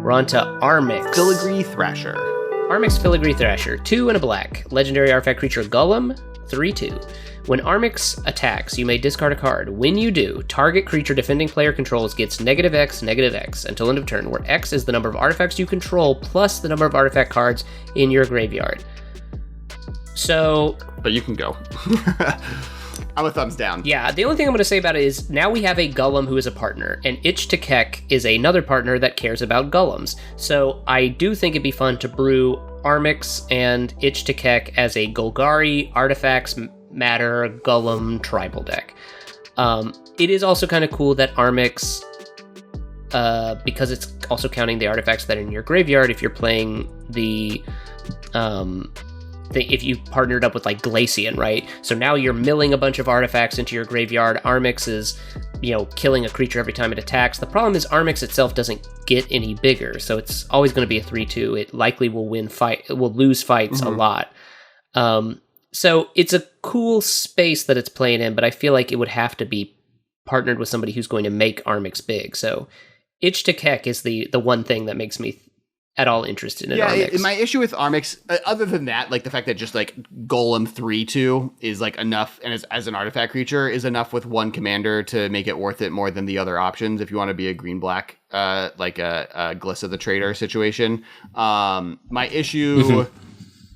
We're on to Armix. Filigree Thrasher. Armix Filigree Thrasher, 2 and a black. Legendary artifact creature Golem, 3/2. When Armix attacks, you may discard a card. When you do, target creature defending player controls gets -X until end of turn, where X is the number of artifacts you control plus the number of artifact cards in your graveyard. So... But you can go. I'm a thumbs down. Yeah, the only thing I'm going to say about it is now we have a Golem who is a partner, and Itch to Keck is another partner that cares about Golems. So I do think it'd be fun to brew Armix and Itch to Keck as a Golgari, Artifacts Matter, Golem tribal deck. It is also kind of cool that Armix, because it's also counting the artifacts that are in your graveyard, if you're playing if you partnered up with like Glacian, right? So now you're milling a bunch of artifacts into your graveyard. Armix is, killing a creature every time it attacks. The problem is Armix itself doesn't get any bigger, so it's always going to be a 3/2. It likely will lose fights a lot. So it's a cool space that it's playing in, but I feel like it would have to be partnered with somebody who's going to make Armix big. So Itch to Keck is the one thing that makes me at all interested in Armix. Yeah, my issue with Armix, other than that, like the fact that just like Golem 3/2 is like enough, and as an artifact creature is enough with one commander to make it worth it more than the other options if you want to be a green-black, like a Glissa the Trader situation. My issue...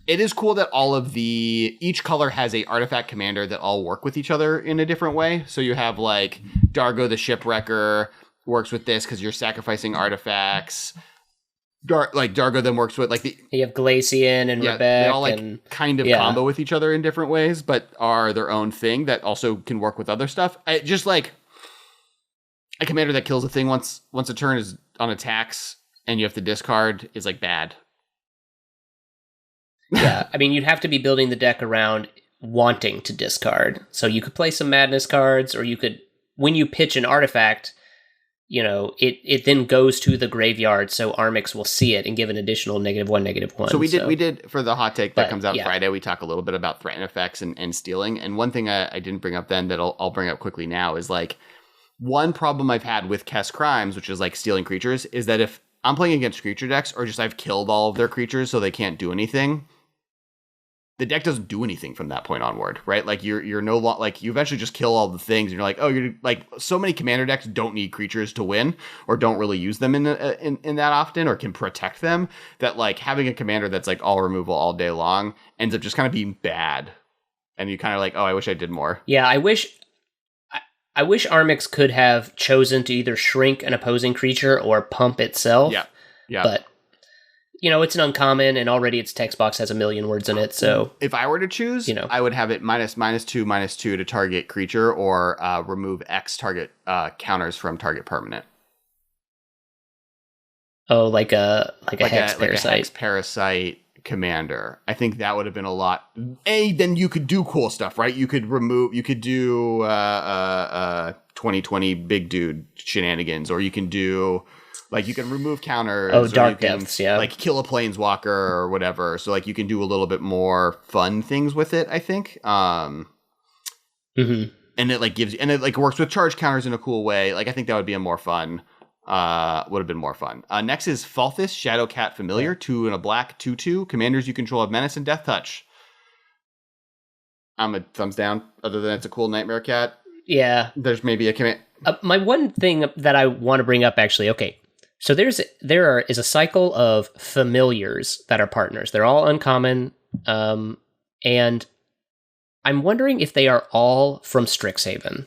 It is cool that each color has a artifact commander that all work with each other in a different way. So you have like Dargo the Shipwrecker works with this because you're sacrificing artifacts. Dargo then works with like you have Glacian and Rebecca. They all kind of combo with each other in different ways, but are their own thing that also can work with other stuff. Just like a commander that kills a thing once a turn is on attacks and you have to discard is like bad. Yeah, I mean, you'd have to be building the deck around wanting to discard. So you could play some Madness cards, or you could, when you pitch an artifact, it then goes to the graveyard, so Armix will see it and give an additional -1/-1. So we did for the hot take that comes out Friday, we talk a little bit about threat and effects and stealing. And one thing I didn't bring up then that I'll bring up quickly now is like, one problem I've had with Kess Crimes, which is like stealing creatures, is that if I'm playing against creature decks, or just I've killed all of their creatures so they can't do anything, the deck doesn't do anything from that point onward, right? Like you're no longer like you eventually just kill all the things, and you're like, oh, you're like so many commander decks don't need creatures to win, or don't really use them in that often, or can protect them. That like having a commander that's like all removal all day long ends up just kind of being bad, and you kind of like, oh, I wish I did more. Yeah, I wish Armix could have chosen to either shrink an opposing creature or pump itself. Yeah. But it's an uncommon, and already its text box has 1 million words in it, so... If I were to choose, I would have it -2/-2 to target creature, or remove X target counters from target permanent. Oh, like a Hex Parasite. Like a Hex Parasite commander. I think that would have been a lot... then you could do cool stuff, right? You could do 2020 big dude shenanigans, or you can do... Like, you can remove counters. Oh, Dark Depths, yeah. Like, kill a planeswalker or whatever. So, like, you can do a little bit more fun things with it, I think. And it, like, works with charge counters in a cool way. Like, I think that would be would have been more fun. Next is Falthus Shadowcat Familiar, 2 and a black, 2/2. Commanders you control have Menace and Death Touch. I'm a thumbs down, other than it's a cool Nightmare Cat. Yeah. There's maybe a command. My one thing that I want to bring up, actually, okay. So there is a cycle of familiars that are partners. They're all uncommon, and I'm wondering if they are all from Strixhaven.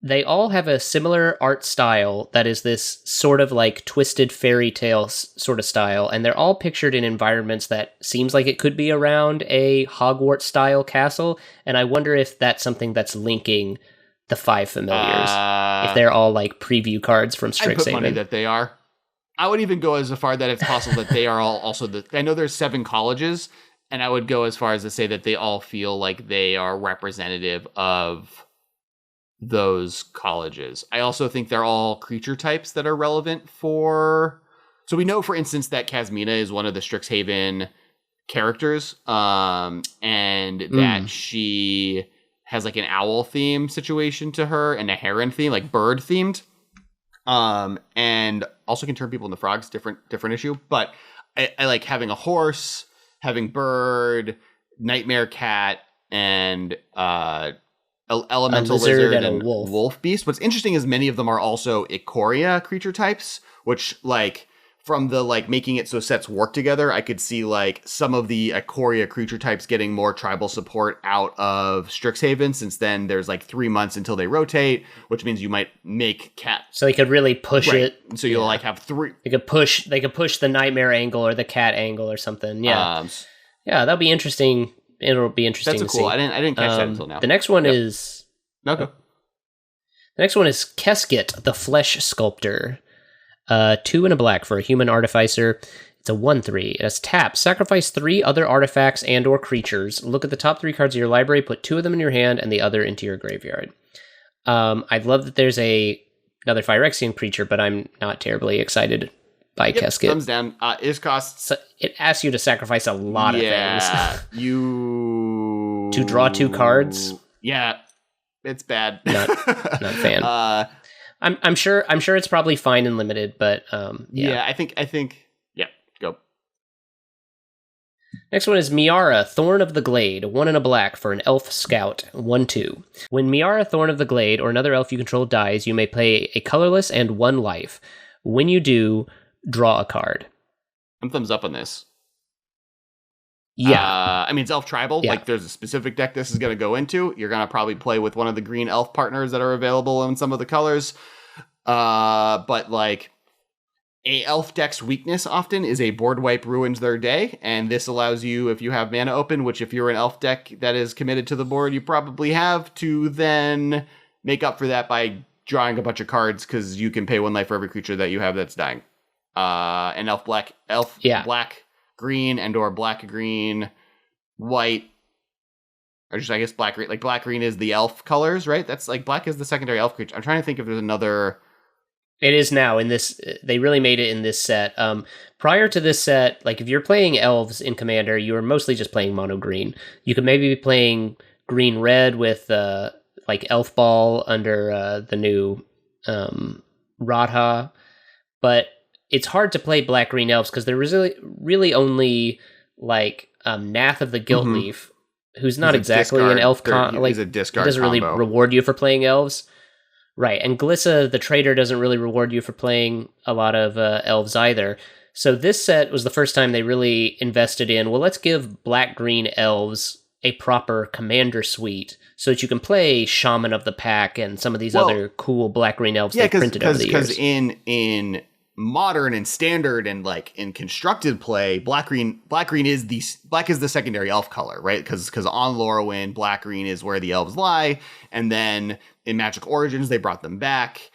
They all have a similar art style that is this sort of like twisted fairy tale sort of style, and they're all pictured in environments that seems like it could be around a Hogwarts-style castle, and I wonder if that's something that's linking the 5 familiars, if they're all like preview cards from Strixhaven. I put money that they are. I would even go as far that it's possible that they are all also I know there's 7 colleges, and I would go as far as to say that they all feel like they are representative of those colleges. I also think they're all creature types that are relevant for... So we know, for instance, that Kasmina is one of the Strixhaven characters, and that she has like an owl theme situation to her and a heron theme, like bird themed. And also can turn people into frogs, different issue. But I like having a horse, having bird, nightmare cat, and elemental lizard and wolf beast. What's interesting is many of them are also Ikoria creature types, which like from the like making it so sets work together, I could see like some of the Ikoria creature types getting more tribal support out of Strixhaven, since then there's like 3 months until they rotate, which means you might make cat. So they could really push it. So you'll like have 3. They could push the nightmare angle or the cat angle or something. Yeah. Yeah, that'll be interesting. It'll be interesting. That's cool. To see. I didn't catch that until now. The next one is okay. The next one is Casket, the Flesh Sculptor. 2 and a black for a human artificer. It's a 1/3. It has tap. Sacrifice 3 other artifacts and or creatures. Look at the top 3 cards of your library. Put 2 of them in your hand and the other into your graveyard. I love that there's another Phyrexian creature, but I'm not terribly excited by Casket. Thumbs down. Is costs. So it asks you to sacrifice a lot of things. You to draw 2 cards. Yeah, it's bad. Not a fan. I'm sure it's probably fine and limited, but yeah. I think yeah. Go. Next one is Miara, Thorn of the Glade, 1 and a black for an elf scout, 1/2. When Miara, Thorn of the Glade, or another elf you control dies, you may play a colorless and 1 life. When you do, draw a card. I'm thumbs up on this. Yeah. I mean, it's elf tribal. Yeah. Like, there's a specific deck this is going to go into. You're going to probably play with one of the green elf partners that are available in some of the colors. But, like, a elf deck's weakness often is a board wipe ruins their day. And this allows you, if you have mana open, which if you're an elf deck that is committed to the board, you probably have, to then make up for that by drawing a bunch of cards, because you can pay 1 life for every creature that you have that's dying. And black, green, and or black, green, white, or just I guess black, green. Like black, green is the elf colors, right? That's like black is the secondary elf creature. I'm trying to think if there's another. It is now in this. They really made it in this set. Prior to this set, like if you're playing elves in Commander, you were mostly just playing mono green. You could maybe be playing green red with like elf ball under the new Radha, but it's hard to play black green elves because there was really only like Nath of the Guiltleaf, who's not exactly an elf he's a discard. Doesn't really reward you for playing elves, right? And Glissa the Trader doesn't really reward you for playing a lot of elves either. So this set was the first time they really invested in, well, let's give black green elves a proper commander suite so that you can play Shaman of the Pack and some of these other cool black green elves they printed over the years. Because in modern and standard and like in constructed play, black green is the secondary elf color, right? Because on Lorwyn, black green is where the elves lie, and then in Magic Origins they brought them back.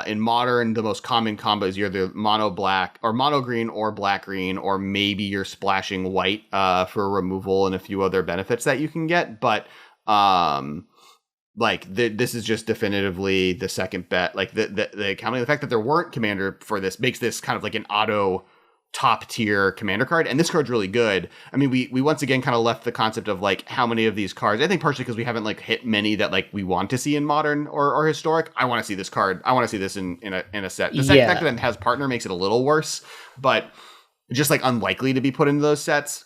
In modern, the most common combo is you're the mono black or mono green or black green, or maybe you're splashing white for removal and a few other benefits that you can get, but this is just definitively the second bet. Like the accounting, the fact that there weren't commander for this makes this kind of like an auto top tier commander card. And this card's really good. I mean, we once again kind of left the concept of like how many of these cards, I think partially because we haven't like hit many that like we want to see in modern or historic. I want to see this card. I want to see this in a set. The fact that it has partner makes it a little worse, but just like unlikely to be put into those sets.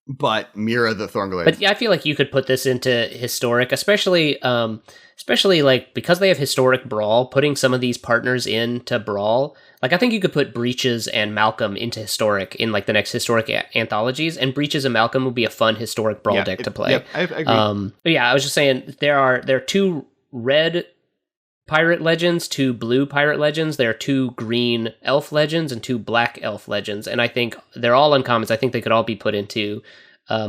But Miara the Thornglade. But yeah, I feel like you could put this into historic, especially like because they have historic Brawl, putting some of these partners into Brawl. Like I think you could put Breaches and Malcolm into historic in like the next historic anthologies, and Breaches and Malcolm would be a fun historic Brawl deck to play. I agree. But yeah, I was just saying there are 2 red pirate legends, 2 blue pirate legends, there are 2 green elf legends, and 2 black elf legends, and I think they're all uncommons. I think they could all be put into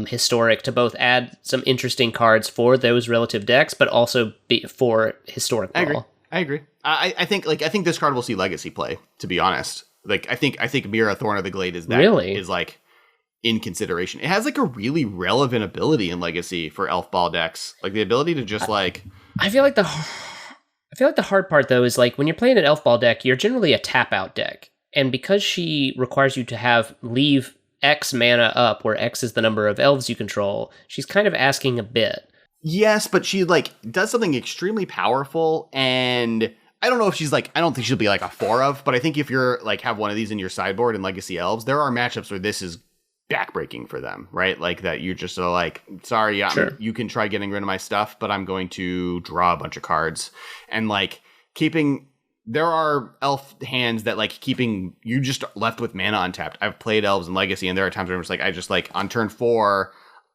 historic to both add some interesting cards for those relative decks, but also be for historic Brawl. I agree. I think this card will see legacy play, to be honest. Like I think Miara Thorn of the Glade is like in consideration. It has like a really relevant ability in legacy for elf ball decks. Like the ability to just like I feel like the hard part, though, is like when you're playing an elf ball deck, you're generally a tap out deck. And because she requires you to leave X mana up, where X is the number of elves you control, she's kind of asking a bit. Yes, but she like does something extremely powerful, and I don't know if she's like, I don't think she'll be like a 4 of, but I think if you're like have one of these in your sideboard in Legacy Elves, there are matchups where this is backbreaking for them, right? Like that you're just like, sorry, you can try getting rid of my stuff, but I'm going to draw a bunch of cards. And like there are elf hands that like keeping you just left with mana untapped. I've played elves in Legacy, and there are times where I'm just like, on turn 4,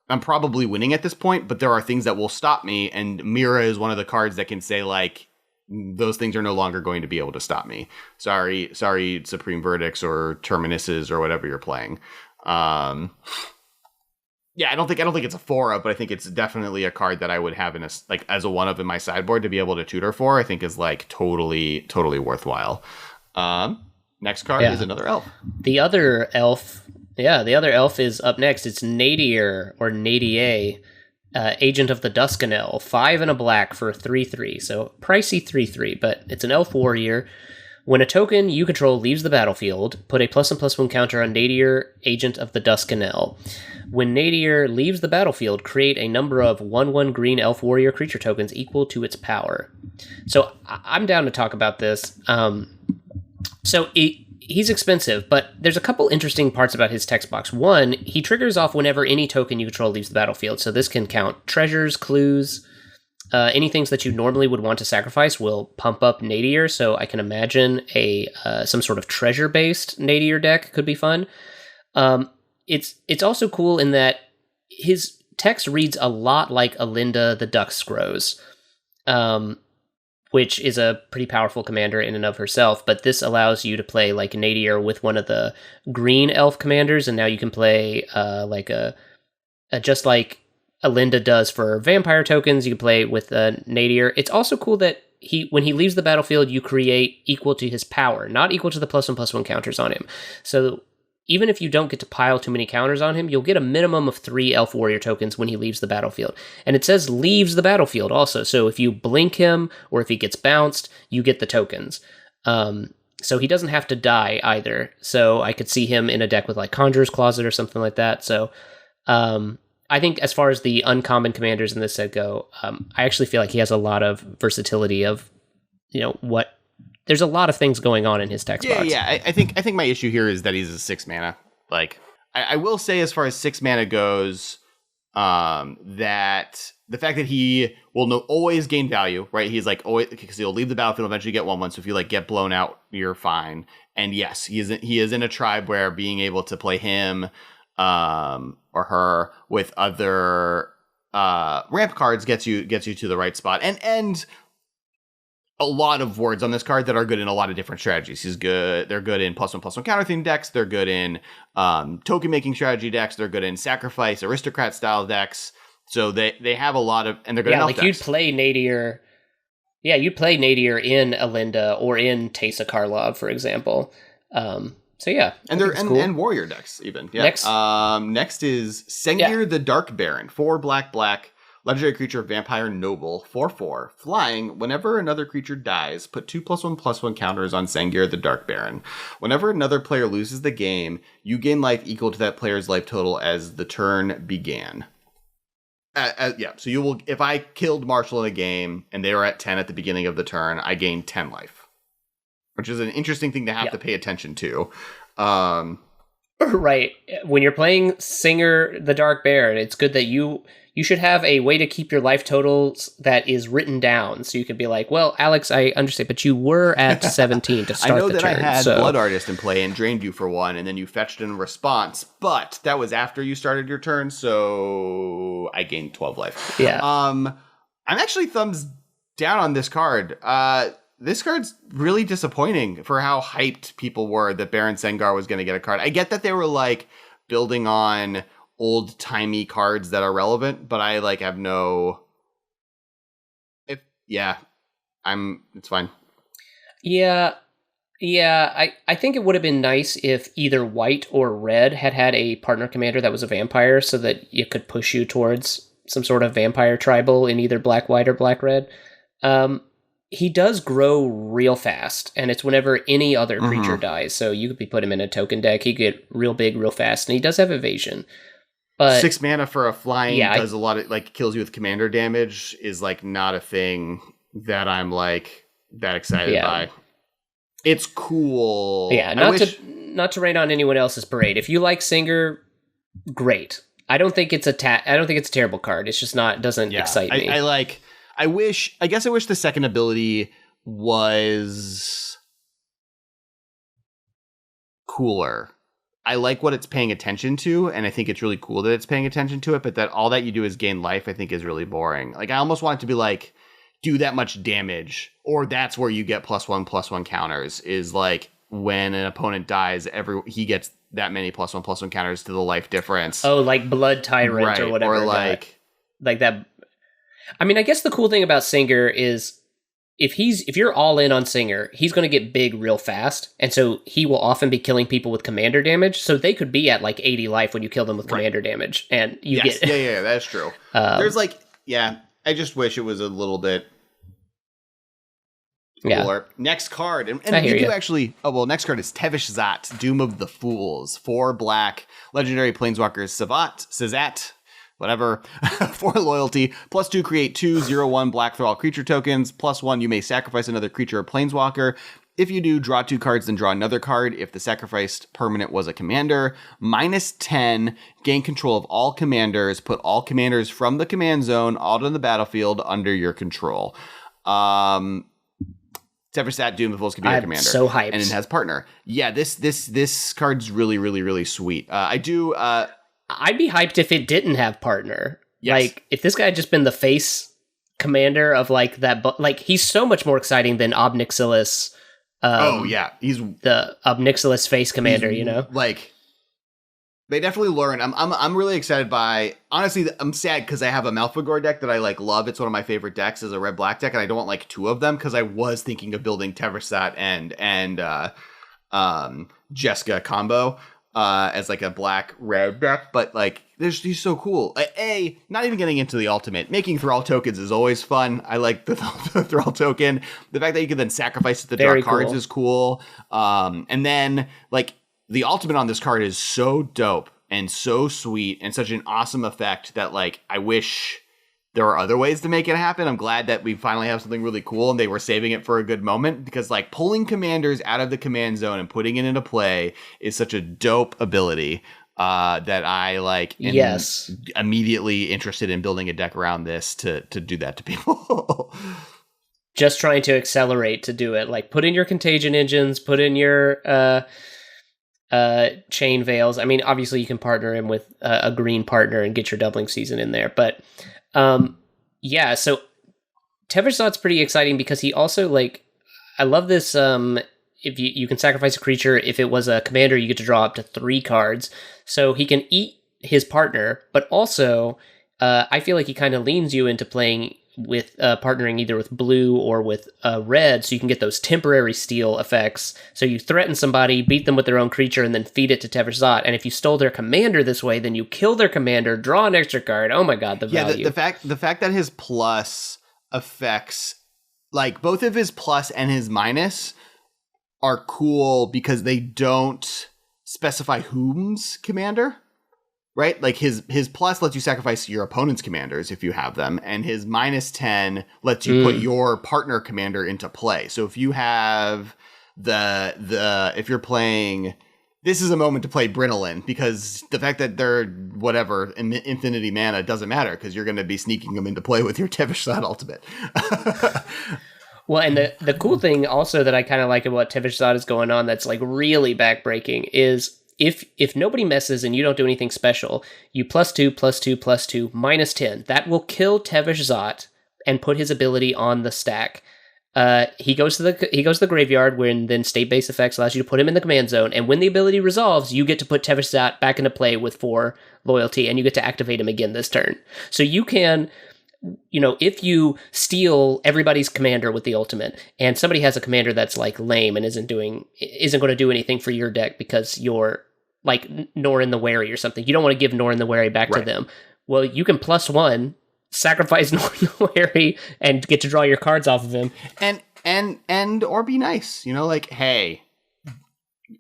I'm probably winning at this point, but there are things that will stop me. And Miara is one of the cards that can say like, those things are no longer going to be able to stop me. Sorry, Supreme Verdicts or Terminuses or whatever you're playing. I don't think it's a 4 of, but I think it's definitely a card that I would have in as a 1 of in my sideboard to be able to tutor for. I think is like totally worthwhile. Next card is another elf. The other elf is up next. It's Nadir or Nadier, Agent of the Duskanel, 5 and a black for 3/3. So pricey 3/3, but it's an elf warrior. When a token you control leaves the battlefield, put a +1/+1 counter on Nadir, Agent of the Duskanel. When Nadir leaves the battlefield, create a number of 1/1 green elf warrior creature tokens equal to its power. So I'm down to talk about this. He's expensive, but there's a couple interesting parts about his text box. One, he triggers off whenever any token you control leaves the battlefield. So this can count treasures, clues, any things that you normally would want to sacrifice will pump up Nadir. So I can imagine some sort of treasure-based Nadir deck could be fun. It's also cool in that his text reads a lot like Alinda the Duck Scrows, which is a pretty powerful commander in and of herself, but this allows you to play like Nadir with one of the green elf commanders, and now you can play just like Alinda does for vampire tokens, you can play with Nadir. It's also cool that when he leaves the battlefield, you create equal to his power, not equal to the +1/+1 counters on him. So even if you don't get to pile too many counters on him, you'll get a minimum of 3 elf warrior tokens when he leaves the battlefield. And it says leaves the battlefield also. So if you blink him or if he gets bounced, you get the tokens. So he doesn't have to die either. So I could see him in a deck with like Conjurer's Closet or something like that. So I think as far as the uncommon commanders in this set go, I actually feel like he has a lot of versatility of, there's a lot of things going on in his text box. Yeah. I think my issue here is that he's a 6 mana. Like, I will say as far as 6 mana goes, that the fact that he will always gain value, right? He's like always, because he'll leave the battlefield, eventually get 1/1. So if you like get blown out, you're fine. And yes, he is in a tribe where being able to play him or her with other ramp cards gets you to the right spot. And a lot of words on this card that are good in a lot of different strategies. They're good in +1/+1 counter theme decks. They're good in token making strategy decks. They're good in sacrifice aristocrat style decks. So they have a lot of, and they're good in elf decks. You'd play Nadir. Yeah, you'd play Nadir in Alinda or in Teysa Karlov, for example. So yeah, and they're cool. and warrior decks even. Yeah. Next is Sengir the Dark Baron, 4 black. Legendary creature, vampire noble, 4/4, flying. Whenever another creature dies, put 2 +1/+1 counters on Sengir the Dark Baron. Whenever another player loses the game, you gain life equal to that player's life total as the turn began. So you will. If I killed Marshall in a game and they were at 10 at the beginning of the turn, I gained 10 life, which is an interesting thing to have to pay attention to. Right. When you're playing Sengir the Dark Baron, it's good that you should have a way to keep your life totals that is written down. So you could be like, well, Alex, I understand, but you were at 17 to start the turn. I know that I had Blood Artist in play and drained you for 1, and then you fetched in response, but that was after you started your turn, so I gained 12 life. Yeah. I'm actually thumbs down on this card. This card's really disappointing for how hyped people were that Baron Sengar was going to get a card. I get that they were like building on old-timey cards that are relevant, but I like have no... It's fine. Yeah, I think it would have been nice if either white or red had a partner commander that was a vampire so that it could push you towards some sort of vampire tribal in either black, white, or black, red. He does grow real fast, and it's whenever any other creature dies. So you could put him in a token deck. He could get real big real fast, and he does have evasion. But 6 mana for a flying does a lot of, like, kills you with commander damage is, like, not a thing that I'm, like, that excited by. It's cool. Yeah, not to rain on anyone else's parade. If you like Singer, great. I don't think it's a terrible card. It's just doesn't excite me. I guess I wish the second ability was cooler. I like what it's paying attention to, and I think it's really cool that it's paying attention to it, but that all that you do is gain life, I think is really boring. Like, I almost want it to be like, do that much damage, or that's where you get +1/+1 counters, is like when an opponent dies, he gets that many +1/+1 counters to the life difference. Oh, like Blood Tyrant, right, or whatever. Or like that. I mean, I guess the cool thing about Singer is if you're all in on Singer, he's going to get big real fast, and so he will often be killing people with commander damage. So they could be at like 80 life when you kill them with commander damage, and you get that's true. There's I just wish it was a little bit cooler. Next card, and we do actually. Oh well, next card is Tevesh Zat, Doom of the Fools, 4 black legendary planeswalkers, Sazat. Whatever, 4 loyalty, +2 create 2/0/1 black for all creature tokens, +1 you may sacrifice another creature or planeswalker. If you do, draw 2 cards, then draw another card. If the sacrificed permanent was a commander, -10, gain control of all commanders, put all commanders from the command zone out on the battlefield under your control. Tevesh Zat, Doom of the Fools can be your commander. So hyped. And it has partner. Yeah, this card's really, really, really sweet. I'd be hyped if it didn't have partner. Yes. Like, if this guy had just been the face commander of like that, like he's so much more exciting than Obnixilis. He's the Obnixilis face commander. You know, like they definitely learn. I'm really excited by. Honestly, I'm sad because I have a Malfegor deck that I like love. It's one of my favorite decks as a red black deck, and I don't want like 2 of them because I was thinking of building Teversat and Jessica combo. As like a black red deck, but like he's so cool. Not even getting into the ultimate, making Thrall tokens is always fun. I like the Thrall token. The fact that you can then sacrifice it to draw cards is cool. And then like the ultimate on this card is so dope and so sweet and such an awesome effect that like I wish there are other ways to make it happen. I'm glad that we finally have something really cool and they were saving it for a good moment, because like pulling commanders out of the command zone and putting it into play is such a dope ability that I like immediately interested in building a deck around this to do that to people. Just trying to accelerate to do it. Like put in your contagion engines, put in your chain veils. I mean, obviously you can partner him with a green partner and get your doubling season in there, but so Tevesh Zat's pretty exciting because he also like, I love this. If you can sacrifice a creature, if it was a commander, you get to draw up to 3 cards. So he can eat his partner, but also I feel like he kind of leans you into playing with partnering either with blue or with red, so you can get those temporary steal effects. So you threaten somebody, beat them with their own creature, and then feed it to Tevesh Zat. And if you stole their commander this way, then you kill their commander, draw an extra card. Oh my god, the value. The fact that his plus effects, like both of his plus and his minus, are cool because they don't specify whom's commander. Right? Like his plus lets you sacrifice your opponent's commanders if you have them, and his -10 lets you put your partner commander into play. So if you have if you're playing, this is a moment to play Brynolin, because the fact that they're whatever infinity mana doesn't matter because you're going to be sneaking them into play with your Tevesh Zat ultimate. Well, and the cool thing also that I kind of like about Tevesh Zat is going on that's like really backbreaking is if nobody messes and you don't do anything special, you +2, +2, +2, -10. That will kill Tevesh Zat and put his ability on the stack. He goes to the graveyard, when then state-based effects allows you to put him in the command zone, and when the ability resolves, you get to put Tevesh Zat back into play with 4 loyalty, and you get to activate him again this turn. So you can, if you steal everybody's commander with the ultimate, and somebody has a commander that's like lame and isn't going to do anything for your deck because you're like Norin the Wary or something, you don't want to give Norin the Wary back to them. Well, you can +1, sacrifice Norin the Wary, and get to draw your cards off of him. And or be nice, like, hey,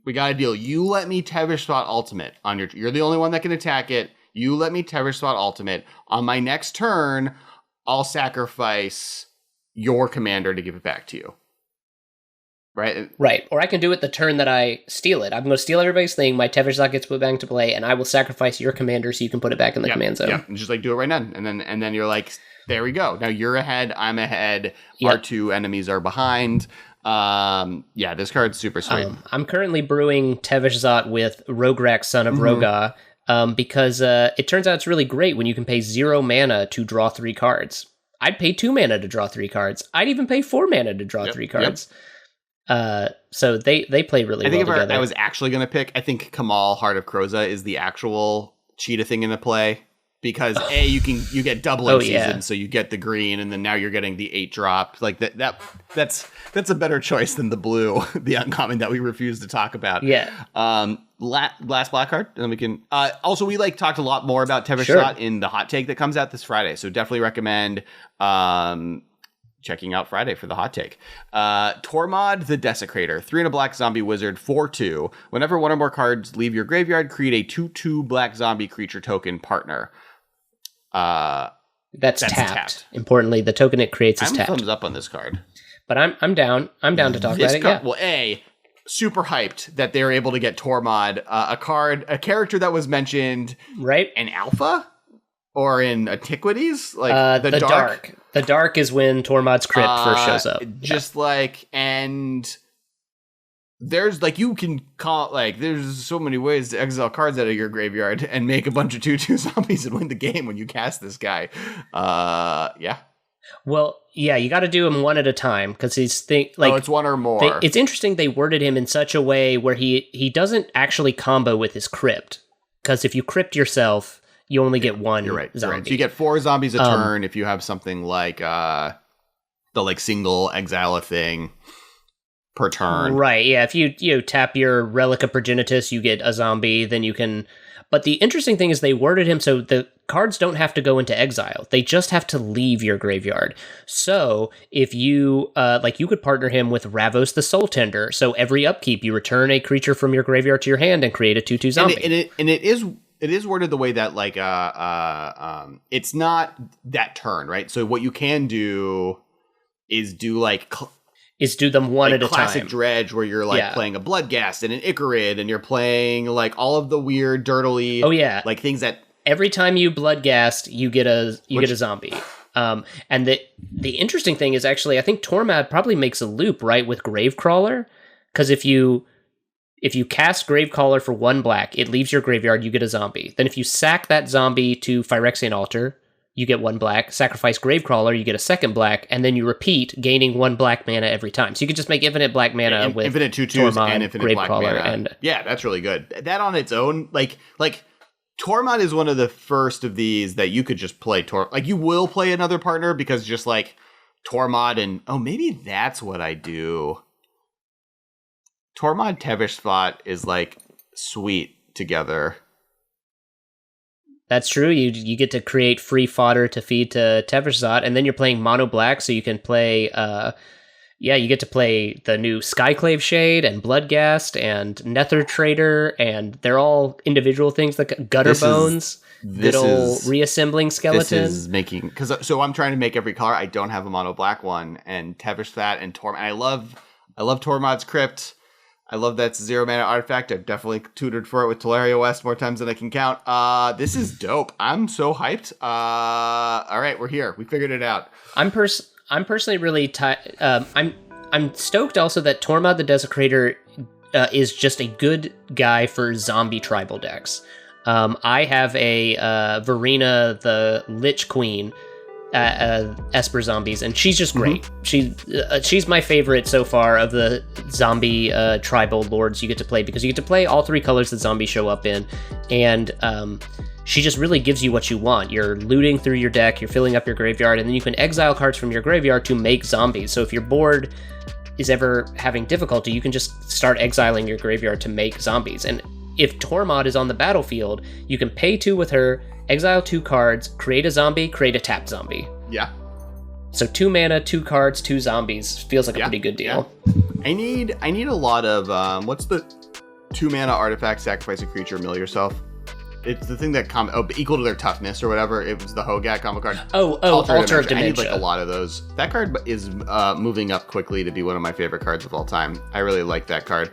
we got a deal. You let me Tevesh Zat ultimate on you're the only one that can attack it. You let me Tevesh Zat ultimate. On my next turn, I'll sacrifice your commander to give it back to you. Right. Or I can do it the turn that I steal it. I'm going to steal everybody's thing. My Tevesh Zot gets put back into play, and I will sacrifice your commander so you can put it back in the command zone. Yeah, and just like do it right now, and then you're like, there we go. Now you're ahead. I'm ahead. Our two enemies are behind. This card's super sweet. I'm currently brewing Tevesh Zot with Rograk, Son of Roga, because it turns out it's really great when you can pay 0 mana to draw 3 cards. I'd pay 2 mana to draw 3 cards. I'd even pay 4 mana to draw 3 cards. So they play really well together. If I was actually going to pick, I think Kamal, Heart of Kroza, is the actual cheetah thing into play. Because you get doubling season, so you get the green, and then now you're getting the 8-drop. Like that's a better choice than the blue, the uncommon that we refuse to talk about. Yeah. Last black card, and then we can. Also, we talked a lot more about Tevesh Zot in the hot take that comes out this Friday, so definitely recommend checking out Friday for the hot take. Tormod the Desecrator, 3 and a black zombie wizard, 4/2. Whenever one or more cards leave your graveyard, create a 2/2 black zombie creature token partner. That's tapped. Importantly, the token it creates is tapped. Thumbs up on this card. But I'm down. I'm down to talk about it. Yeah. Well, super hyped that they're able to get Tormod, a character that was mentioned in Alpha or in Antiquities, like the Dark. The Dark is when Tormod's Crypt first shows up. And there's you can call there's so many ways to exile cards out of your graveyard and make a bunch of 2/2 zombies and win the game when you cast this guy. Well, yeah, you got to do him one at a time because he's it's one or more. It's interesting they worded him in such a way where he doesn't actually combo with his Crypt, because if you Crypt yourself, you only get one zombie. Right. So you get 4 zombies a turn if you have something like the single exile a thing per turn. Right, yeah. If you tap your Relic of Progenitus, you get a zombie, then you can... But the interesting thing is they worded him so the cards don't have to go into exile. They just have to leave your graveyard. So if you... you could partner him with Ravos the Soul Tender. So every upkeep, you return a creature from your graveyard to your hand and create a 2/2 zombie. And it is worded the way that it's not that turn, right? So what you can do is do do them one at a time. Classic dredge where you're playing a Bloodghast and an Icarid, and you're playing all of the weird dirtily things that every time you Bloodghast, you get a zombie. And the interesting thing is actually I think Tormod probably makes a loop right with Gravecrawler, because if you cast Gravecrawler for 1 black, it leaves your graveyard, you get a zombie. Then if you sack that zombie to Phyrexian Altar, you get 1 black. Sacrifice Gravecrawler, you get a 2nd black, and then you repeat, gaining 1 black mana every time. So you can just make infinite black mana with infinite 2/2s Tormod, and infinite black mana. Yeah, that's really good. That on its own, Tormod is one of the first of these that you could just play you will play another partner because just Tormod and maybe that's what I do. Tormod Tevesh Zot is sweet together. That's true. You get to create free fodder to feed to Tevesh Zot, and then you're playing mono black, so you can play. You get to play the new Skyclave Shade and Bloodghast and Nether Trader, and they're all individual things like Gutter Bones. Little reassembling skeleton. This is making so I'm trying to make every color. I don't have a mono black one, and Tevesh Zot and Tormod. I love Tormod's Crypt. I love that 0 mana artifact. I've definitely tutored for it with Teleria West more times than I can count. This is dope. I'm so hyped. All right, we're here. We figured it out. I'm personally really I'm stoked also that Tormod the Desecrator is just a good guy for zombie tribal decks. I have a Verena the Lich Queen Esper zombies, and she's just great. She's my favorite so far of the zombie tribal lords you get to play, because you get to play all 3 colors that zombies show up in, and she just really gives you what you want. You're looting through your deck, you're filling up your graveyard, and then you can exile cards from your graveyard to make zombies. So if your board is ever having difficulty, you can just start exiling your graveyard to make zombies. And if Tormod is on the battlefield, you can pay 2 with her, exile 2 cards, create a zombie, create a tapped zombie. Yeah. So 2 mana, 2 cards, 2 zombies feels like a pretty good deal. Yeah. I need a lot of what's the 2 mana artifact, sacrifice a creature, mill yourself? it's the thing that equal to their toughness or whatever. It was the Hogat combo card. Alter of Dementia. I need like a lot of those. That card is moving up quickly to be one of my favorite cards of all time. I really like that card.